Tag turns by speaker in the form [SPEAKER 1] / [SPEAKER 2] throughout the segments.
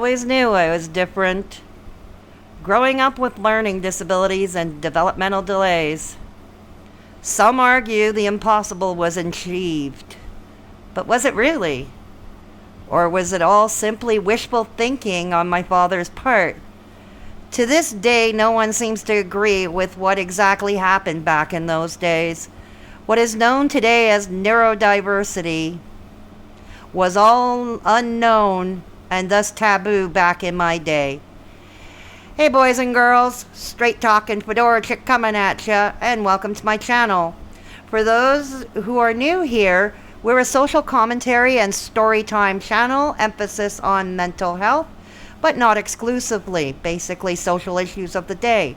[SPEAKER 1] always knew I was different. Growing up with learning disabilities and developmental delays. Some argue the impossible was achieved. But was it really? Or was it all simply wishful thinking on my father's part? To this day, no one seems to agree with what exactly happened back in those days. What is known today as neurodiversity was all unknown and thus taboo back in my day. Hey boys and girls, straight talking Fedora Chic coming at ya, and welcome to my channel. For those who are new here, we're a social commentary and story time channel, emphasis on mental health, but not exclusively, basically social issues of the day.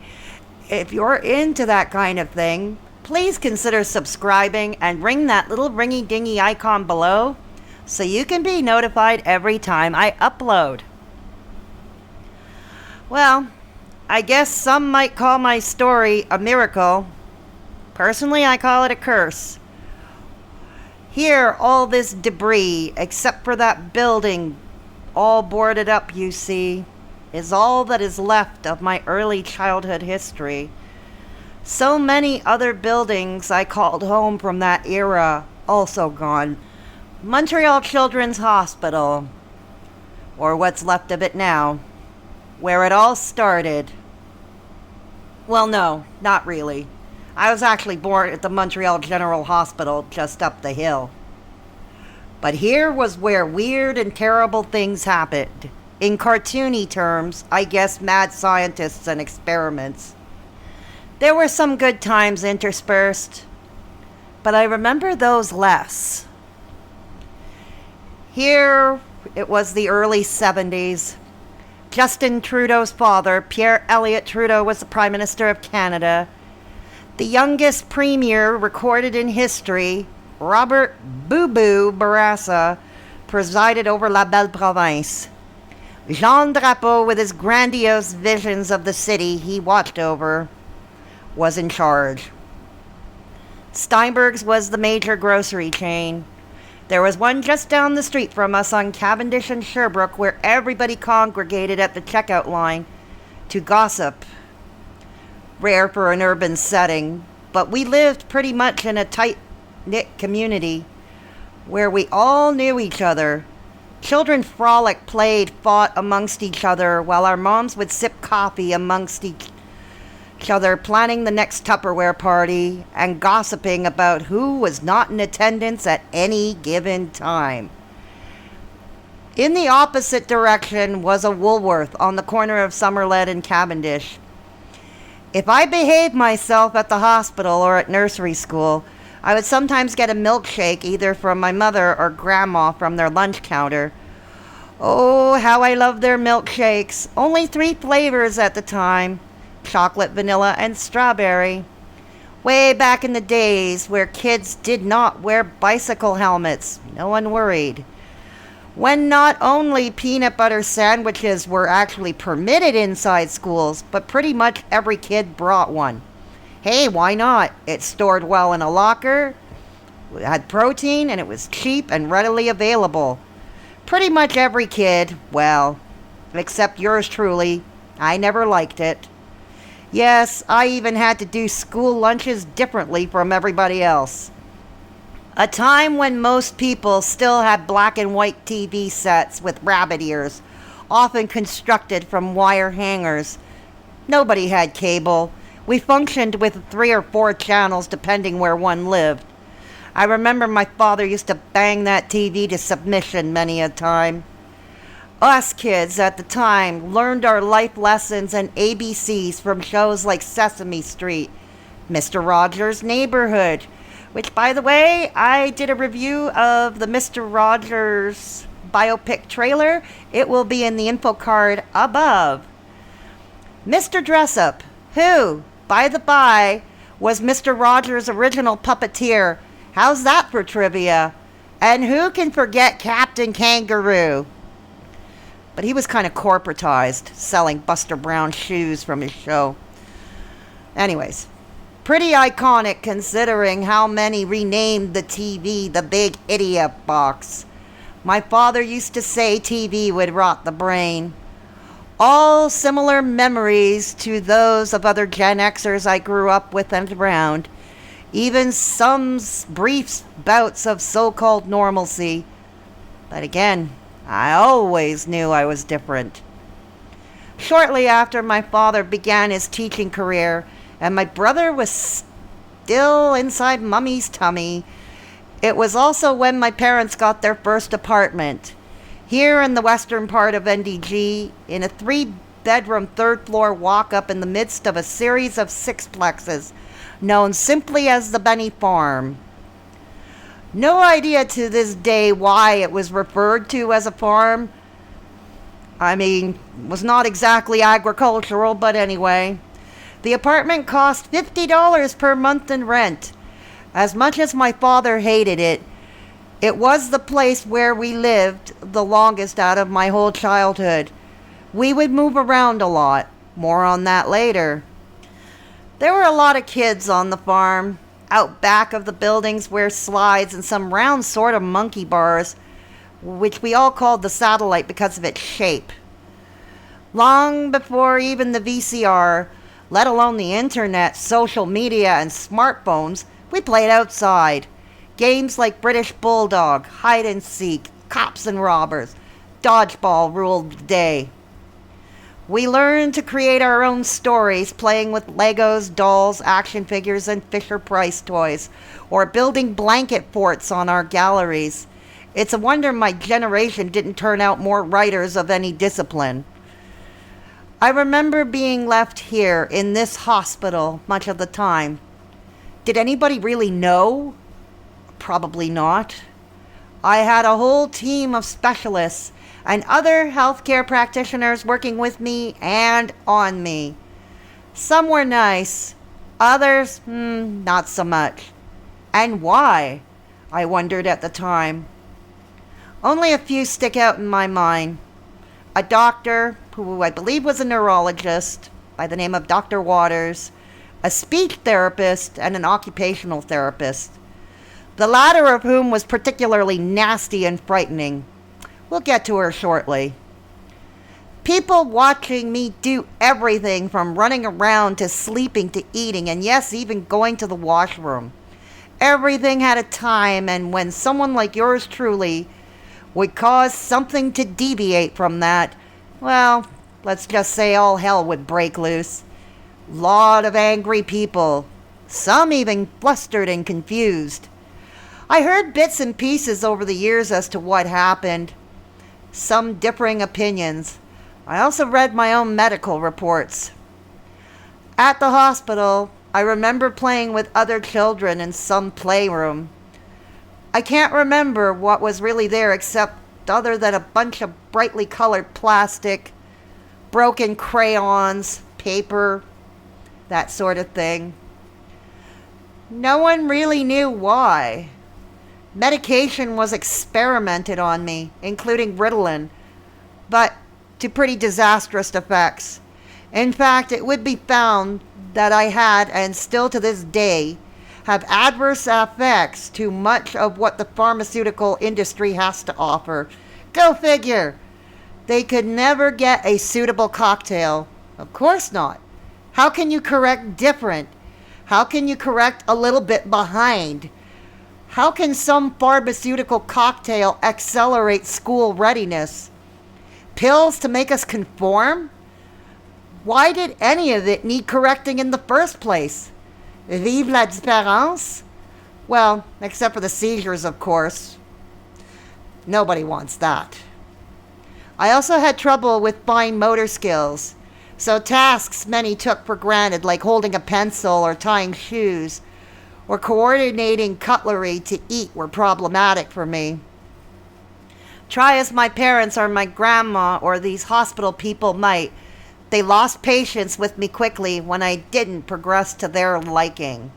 [SPEAKER 1] If you're into that kind of thing, please consider subscribing and ring that little ringy dingy icon below so you can be notified every time I upload. Well, I guess some might call my story a miracle. Personally, I call it a curse. Here, all this debris, except for that building, all boarded up, you see, is all that is left of my early childhood history. So many other buildings I called home from that era, also gone. Montreal Children's Hospital, or what's left of it now, where it all started. Well, no, not really. I was actually born at the Montreal General Hospital just up the hill. But here was where weird and terrible things happened. In cartoony terms, I guess mad scientists and experiments. There were some good times interspersed, but I remember those less. Here, it was the early 70s. Justin Trudeau's father, Pierre Elliott Trudeau, was the Prime Minister of Canada. The youngest premier recorded in history, Robert Boo Boo Bourassa, presided over La Belle Province. Jean Drapeau, with his grandiose visions of the city he watched over, was in charge. Steinberg's was the major grocery chain. There was one just down the street from us on Cavendish and Sherbrooke where everybody congregated at the checkout line to gossip. Rare for an urban setting, but we lived pretty much in a tight-knit community where we all knew each other. Children frolicked, played, fought amongst each other while our moms would sip coffee amongst each other, planning the next Tupperware party and gossiping about who was not in attendance at any given time. In the opposite direction was a Woolworth on the corner of Somerled and Cavendish. If I behaved myself at the hospital or at nursery school, I would sometimes get a milkshake either from my mother or grandma from their lunch counter. Oh, how I loved their milkshakes. Only 3 flavors at the time. Chocolate, vanilla, and strawberry. Way back in the days where kids did not wear bicycle helmets. No one worried. When not only peanut butter sandwiches were actually permitted inside schools, but pretty much every kid brought one. Hey, why not? It stored well in a locker, it had protein, and it was cheap and readily available. Pretty much every kid, well, except yours truly. I never liked it. Yes, I even had to do school lunches differently from everybody else. A time when most people still had black and white TV sets with rabbit ears, often constructed from wire hangers. Nobody had cable. We functioned with 3 or 4 channels depending where one lived. I remember my father used to bang that TV to submission many a time. Us kids at the time learned our life lessons and ABCs from shows like Sesame Street, Mr. Rogers' Neighborhood, which, by the way, I did a review of the Mr. Rogers biopic trailer. It will be in the info card above. Mr. Dressup, who, by the by, was Mr. Rogers' original puppeteer. How's that for trivia? And who can forget Captain Kangaroo? But he was kind of corporatized, selling Buster Brown shoes from his show. Anyways, pretty iconic considering how many renamed the TV the Big Idiot Box. My father used to say TV would rot the brain. All similar memories to those of other Gen Xers I grew up with and around. Even some brief bouts of so-called normalcy. But again, I always knew I was different. Shortly after my father began his teaching career, and my brother was still inside Mummy's tummy, it was also when my parents got their first apartment. Here in the western part of NDG, in a 3-bedroom, 3rd-floor walk-up in the midst of a series of sixplexes, known simply as the Benny Farm. No idea to this day why it was referred to as a farm. I mean, it was not exactly agricultural, but anyway. The apartment cost $50 per month in rent. As much as my father hated it, it was the place where we lived the longest out of my whole childhood. We would move around a lot. More on that later. There were a lot of kids on the farm. Out back of the buildings were slides and some round sort of monkey bars, which we all called the satellite because of its shape. Long before even the VCR, let alone the internet, social media, and smartphones, we played outside. Games like British Bulldog, hide and seek, cops and robbers, dodgeball ruled the day. We learned to create our own stories, playing with Legos, dolls, action figures, and Fisher-Price toys, or building blanket forts on our galleries. It's a wonder my generation didn't turn out more writers of any discipline. I remember being left here in this hospital much of the time. Did anybody really know? Probably not. I had a whole team of specialists and other healthcare practitioners working with me and on me. Some were nice, others, not so much. And why? I wondered at the time. Only a few stick out in my mind. A doctor, who I believe was a neurologist, by the name of Dr. Waters, a speech therapist, and an occupational therapist. The latter of whom was particularly nasty and frightening. We'll get to her shortly. People watching me do everything from running around to sleeping to eating, and yes, even going to the washroom. Everything had a time, and when someone like yours truly would cause something to deviate from that, well, let's just say all hell would break loose. Lot of angry people, some even flustered and confused. I heard bits and pieces over the years as to what happened, some differing opinions. I also read my own medical reports. At the hospital, I remember playing with other children in some playroom. I can't remember what was really there except other than a bunch of brightly colored plastic, broken crayons, paper, that sort of thing. No one really knew why. Medication was experimented on me, including Ritalin, but to pretty disastrous effects. In fact, it would be found that I had, and still to this day, have adverse effects to much of what the pharmaceutical industry has to offer. Go figure. They could never get a suitable cocktail. Of course not. How can you correct different? How can you correct a little bit behind? How can some pharmaceutical cocktail accelerate school readiness? Pills to make us conform? Why did any of it need correcting in the first place? Vive la différence? Well, except for the seizures, of course. Nobody wants that. I also had trouble with fine motor skills, so tasks many took for granted, like holding a pencil or tying shoes, or coordinating cutlery to eat, were problematic for me. Try as my parents or my grandma or these hospital people might, they lost patience with me quickly when I didn't progress to their liking.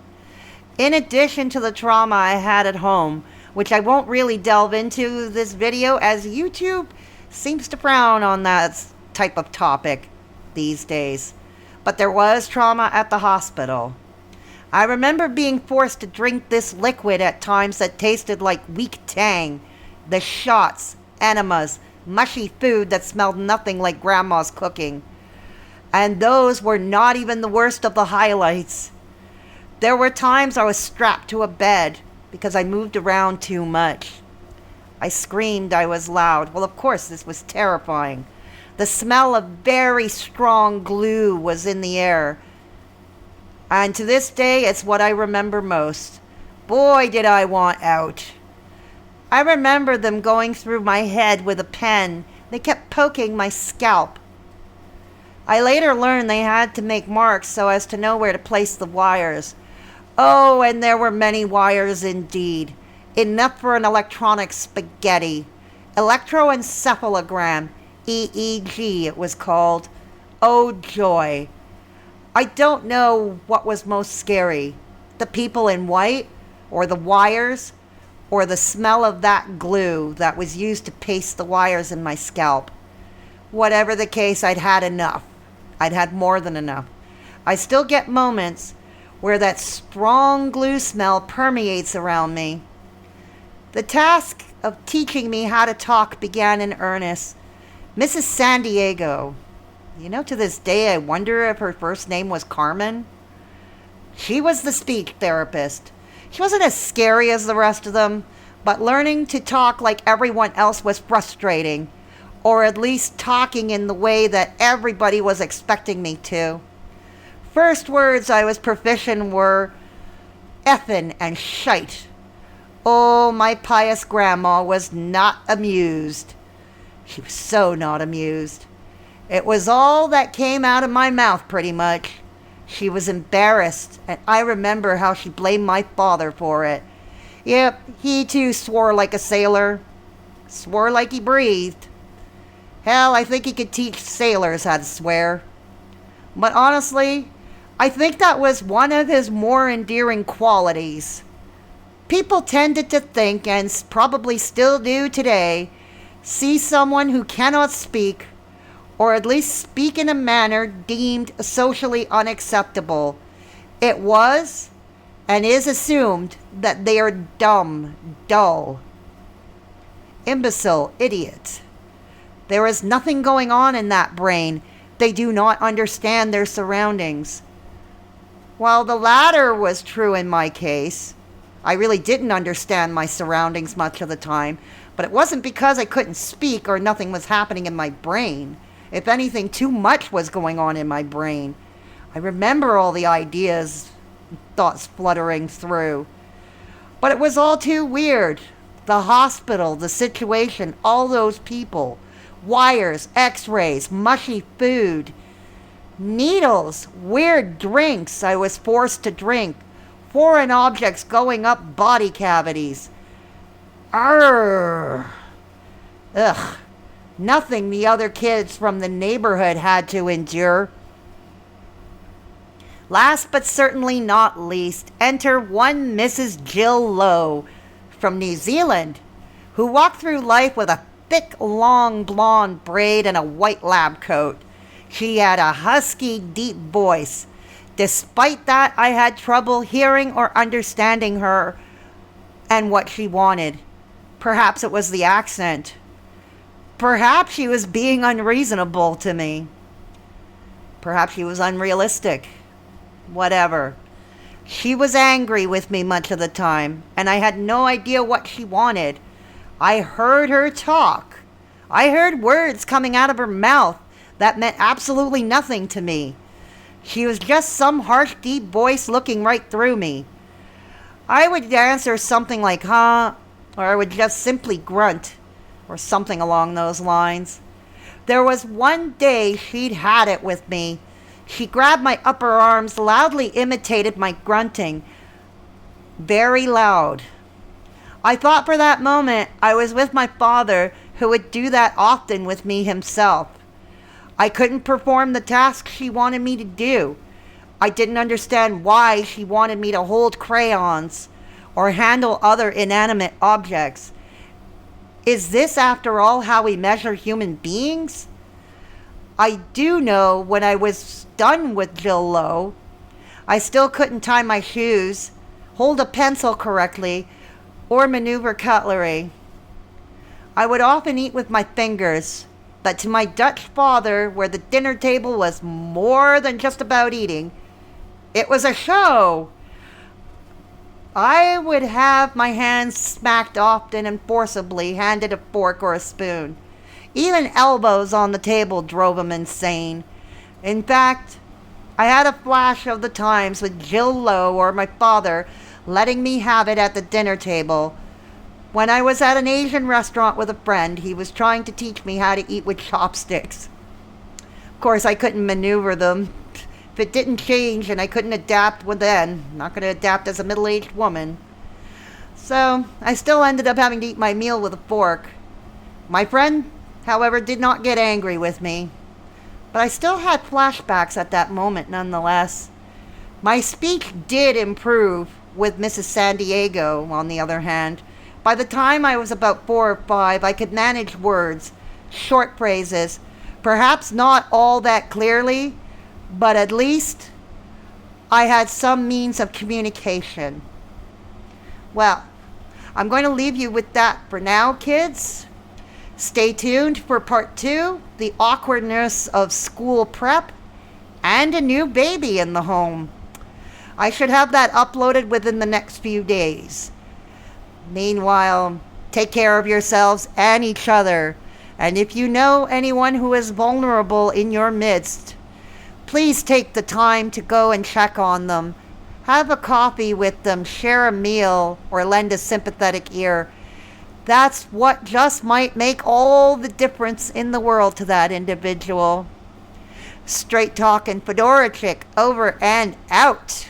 [SPEAKER 1] In addition to the trauma I had at home, which I won't really delve into this video as YouTube seems to frown on that type of topic these days, but there was trauma at the hospital. I remember being forced to drink this liquid at times that tasted like weak tang. The shots, enemas, mushy food that smelled nothing like Grandma's cooking. And those were not even the worst of the highlights. There were times I was strapped to a bed because I moved around too much. I screamed, I was loud. Well, of course, this was terrifying. The smell of very strong glue was in the air. And to this day, it's what I remember most. Boy, did I want out. I remember them going through my head with a pen. They kept poking my scalp. I later learned they had to make marks so as to know where to place the wires. Oh, and there were many wires indeed. Enough for an electronic spaghetti. Electroencephalogram, EEG it was called. Oh joy. I don't know what was most scary. The people in white, or the wires, or the smell of that glue that was used to paste the wires in my scalp. Whatever the case, I'd had enough. I'd had more than enough. I still get moments where that strong glue smell permeates around me. The task of teaching me how to talk began in earnest. Mrs. San Diego. To this day, I wonder if her first name was Carmen. She was the speech therapist. She wasn't as scary as the rest of them, but learning to talk like everyone else was frustrating, or at least talking in the way that everybody was expecting me to. First words I was proficient were effin' and shite. Oh, my pious grandma was not amused. She was so not amused. It was all that came out of my mouth, pretty much. She was embarrassed, and I remember how she blamed my father for it. Yep, he too swore like a sailor. Swore like he breathed. Hell, I think he could teach sailors how to swear. But honestly, I think that was one of his more endearing qualities. People tended to think, and probably still do today, see someone who cannot speak, or at least speak in a manner deemed socially unacceptable. It was and is assumed that they are dumb, dull, imbecile, idiot. There is nothing going on in that brain. They do not understand their surroundings. While the latter was true in my case, I really didn't understand my surroundings much of the time, but it wasn't because I couldn't speak or nothing was happening in my brain. If anything, too much was going on in my brain. I remember all the ideas, thoughts fluttering through. But it was all too weird. The hospital, the situation, all those people. Wires, x-rays, mushy food. Needles, weird drinks I was forced to drink. Foreign objects going up body cavities. Ugh. Nothing the other kids from the neighborhood had to endure. Last but certainly not least, enter one Mrs. Jill Lowe from New Zealand, who walked through life with a thick, long blonde braid and a white lab coat. She had a husky, deep voice. Despite that, I had trouble hearing or understanding her and what she wanted. Perhaps it was the accent. Perhaps she was being unreasonable to me. Perhaps she was unrealistic. Whatever. She was angry with me much of the time, and I had no idea what she wanted. I heard her talk. I heard words coming out of her mouth that meant absolutely nothing to me. She was just some harsh, deep voice looking right through me. I would answer something like, huh, or I would just simply grunt, or something along those lines. There was one day she'd had it with me. She grabbed my upper arms, loudly imitated my grunting, very loud. I thought for that moment I was with my father, who would do that often with me himself. I couldn't perform the task she wanted me to do. I didn't understand why she wanted me to hold crayons or handle other inanimate objects. Is this, after all, how we measure human beings? I do know when I was done with Jill Lowe, I still couldn't tie my shoes, hold a pencil correctly, or maneuver cutlery. I would often eat with my fingers, but to my Dutch father, where the dinner table was more than just about eating, it was a show. I would have my hands smacked often and forcibly handed a fork or a spoon. Even elbows on the table drove him insane. In fact, I had a flash of the times with Jill Lowe or my father letting me have it at the dinner table. When I was at an Asian restaurant with a friend, he was trying to teach me how to eat with chopsticks. Of course, I couldn't maneuver them. If it didn't change and I couldn't adapt, well then, I'm not going to adapt as a middle-aged woman. So, I still ended up having to eat my meal with a fork. My friend, however, did not get angry with me. But I still had flashbacks at that moment nonetheless. My speech did improve with Mrs. San Diego, on the other hand. By the time I was about 4 or 5, I could manage words, short phrases, perhaps not all that clearly, but at least I had some means of communication. Well, I'm going to leave you with that for now, kids. Stay tuned for part 2, the awkwardness of school prep, and a new baby in the home. I should have that uploaded within the next few days. Meanwhile, take care of yourselves and each other. And if you know anyone who is vulnerable in your midst, please take the time to go and check on them. Have a coffee with them, share a meal, or lend a sympathetic ear. That's what just might make all the difference in the world to that individual. Straight Talkin' Fedora Chick, over and out.